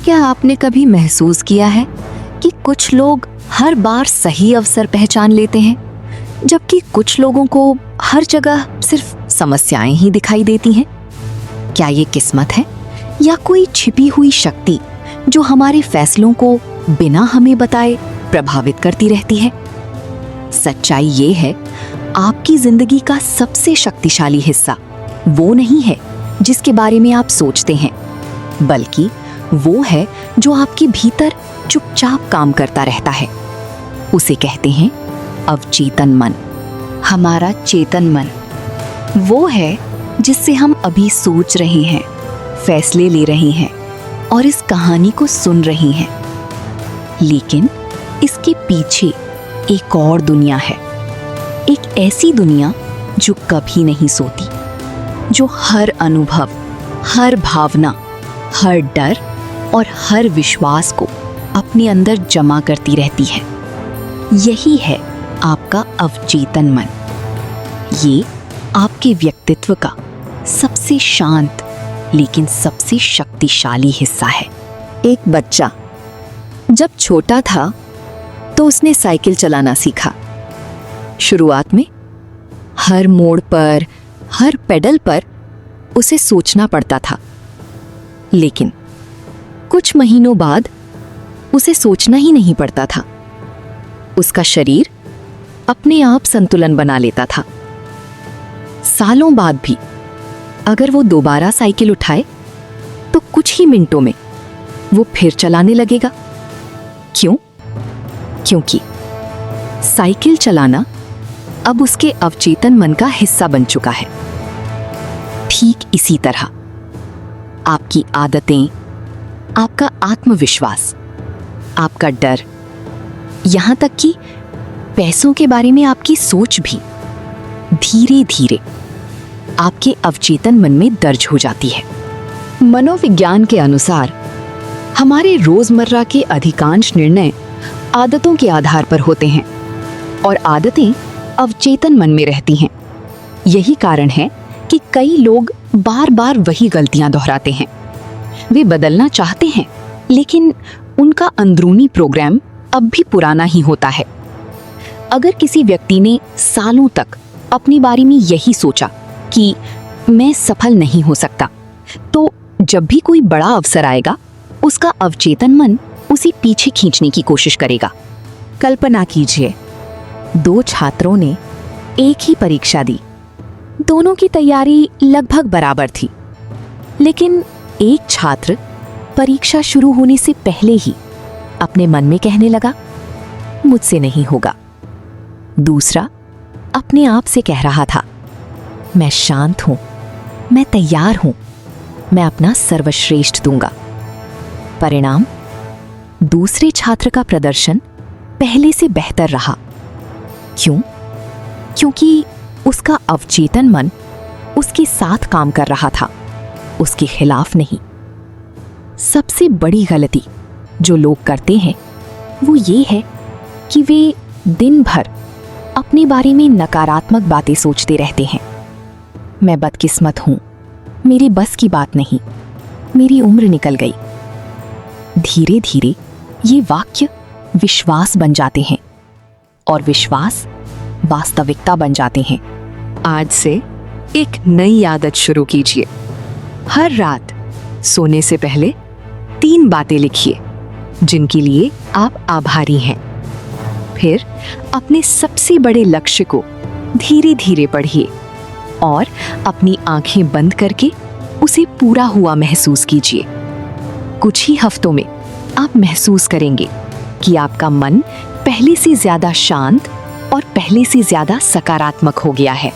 क्या आपने कभी महसूस किया है कि कुछ लोग हर बार सही अवसर पहचान लेते हैं, जबकि कुछ लोगों को हर जगह सिर्फ समस्याएं ही दिखाई देती हैं? क्या ये किस्मत है या कोई छिपी हुई शक्ति जो हमारे फैसलों को बिना हमें बताए प्रभावित करती रहती है? सच्चाई ये है, आपकी जिंदगी का सबसे शक्तिशाली हिस्सा वो नहीं है जिसके बारे में आप सोचते हैं, बल्कि वो है जो आपके भीतर चुपचाप काम करता रहता है। उसे कहते हैं अवचेतन मन। हमारा चेतन मन वो है जिससे हम अभी सोच रहे हैं, फैसले ले रहे हैं और इस कहानी को सुन रहे हैं। लेकिन इसके पीछे एक और दुनिया है, एक ऐसी दुनिया जो कभी नहीं सोती, जो हर अनुभव, हर भावना, हर डर और हर विश्वास को अपने अंदर जमा करती रहती है। यही है आपका अवचेतन मन। ये आपके व्यक्तित्व का सबसे शांत लेकिन सबसे शक्तिशाली हिस्सा है। एक बच्चा जब छोटा था तो उसने साइकिल चलाना सीखा। शुरुआत में हर मोड़ पर, हर पेडल पर उसे सोचना पड़ता था, लेकिन कुछ महीनों बाद उसे सोचना ही नहीं पड़ता था। उसका शरीर अपने आप संतुलन बना लेता था। सालों बाद भी अगर वो दोबारा साइकिल उठाए तो कुछ ही मिनटों में वो फिर चलाने लगेगा। क्यों? क्योंकि साइकिल चलाना अब उसके अवचेतन मन का हिस्सा बन चुका है। ठीक इसी तरह आपकी आदतें, आपका आत्मविश्वास, आपका डर, यहां तक कि पैसों के बारे में आपकी सोच भी धीरे धीरे आपके अवचेतन मन में दर्ज हो जाती है। मनोविज्ञान के अनुसार हमारे रोजमर्रा के अधिकांश निर्णय आदतों के आधार पर होते हैं और आदतें अवचेतन मन में रहती हैं। यही कारण है कि कई लोग बार बार वही गलतियां दोहराते हैं। वे बदलना चाहते हैं, लेकिन उनका अंदरूनी प्रोग्राम अब भी पुराना ही होता है। अगर किसी व्यक्ति ने सालों तक अपने बारे में यही सोचा कि मैं सफल नहीं हो सकता, तो जब भी कोई बड़ा अवसर आएगा, उसका अवचेतन मन उसे पीछे खींचने की कोशिश करेगा। कल्पना कीजिए, दो छात्रों ने एक ही परीक्षा दी। दोनों की तैयारी लगभग बराबर थी, लेकिन एक छात्र परीक्षा शुरू होने से पहले ही अपने मन में कहने लगा, मुझसे नहीं होगा। दूसरा अपने आप से कह रहा था, मैं शांत हूं, मैं तैयार हूं, मैं अपना सर्वश्रेष्ठ दूंगा। परिणाम, दूसरे छात्र का प्रदर्शन पहले से बेहतर रहा। क्यों? क्योंकि उसका अवचेतन मन उसके साथ काम कर रहा था, उसके खिलाफ नहीं। सबसे बड़ी गलती जो लोग करते हैं वो ये है कि वे दिन भर अपने बारे में नकारात्मक बातें सोचते रहते हैं। मैं बदकिस्मत हूं, मेरी बस की बात नहीं, मेरी उम्र निकल गई। धीरे धीरे ये वाक्य विश्वास बन जाते हैं और विश्वास वास्तविकता बन जाते हैं। आज से एक नई आदत शुरू कीजिए। हर रात सोने से पहले 3 बातें लिखिए जिनके लिए आप आभारी हैं। फिर अपने सबसे बड़े लक्ष्य को धीरे धीरे पढ़िए और अपनी आंखें बंद करके उसे पूरा हुआ महसूस कीजिए। कुछ ही हफ्तों में आप महसूस करेंगे कि आपका मन पहले से ज्यादा शांत और पहले से ज्यादा सकारात्मक हो गया है।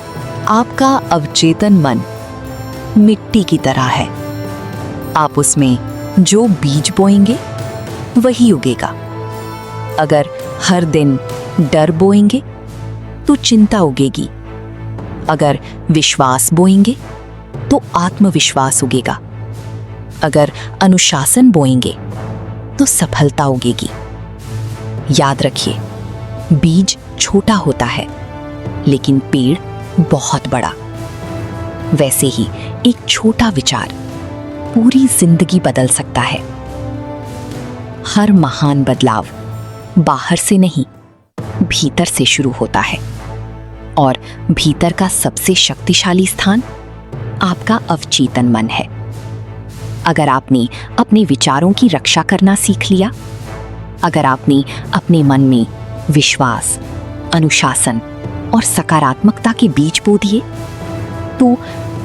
आपका अवचेतन मन मिट्टी की तरह है। आप उसमें जो बीज बोएंगे वही उगेगा। अगर हर दिन डर बोएंगे तो चिंता उगेगी। अगर विश्वास बोएंगे तो आत्मविश्वास उगेगा। अगर अनुशासन बोएंगे तो सफलता उगेगी। याद रखिए, बीज छोटा होता है लेकिन पेड़ बहुत बड़ा। वैसे ही एक छोटा विचार पूरी जिंदगी बदल सकता है। हर महान बदलाव बाहर से नहीं, भीतर से शुरू होता है। और भीतर का सबसे शक्तिशाली स्थान आपका अवचेतन मन है। अगर आपने अपने विचारों की रक्षा करना सीख लिया, अगर आपने अपने मन में विश्वास, अनुशासन और सकारात्मकता के बीज बो दिए, तो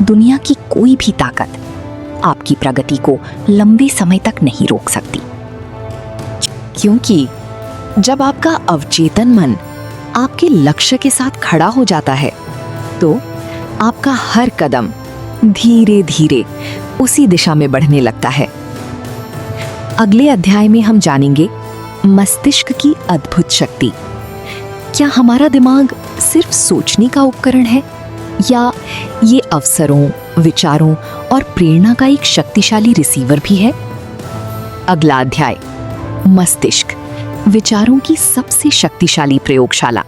दुनिया की कोई भी ताकत आपकी प्रगति को लंबे समय तक नहीं रोक सकती। क्योंकि जब आपका अवचेतन मन आपके लक्ष्य के साथ खड़ा हो जाता है, तो आपका हर कदम धीरे धीरे उसी दिशा में बढ़ने लगता है। अगले अध्याय में हम जानेंगे मस्तिष्क की अद्भुत शक्ति। क्या हमारा दिमाग सिर्फ सोचने का उपकरण है, या ये अवसरों, विचारों और प्रेरणा का एक शक्तिशाली रिसीवर भी है? अगला अध्याय, मस्तिष्क, विचारों की सबसे शक्तिशाली प्रयोगशाला।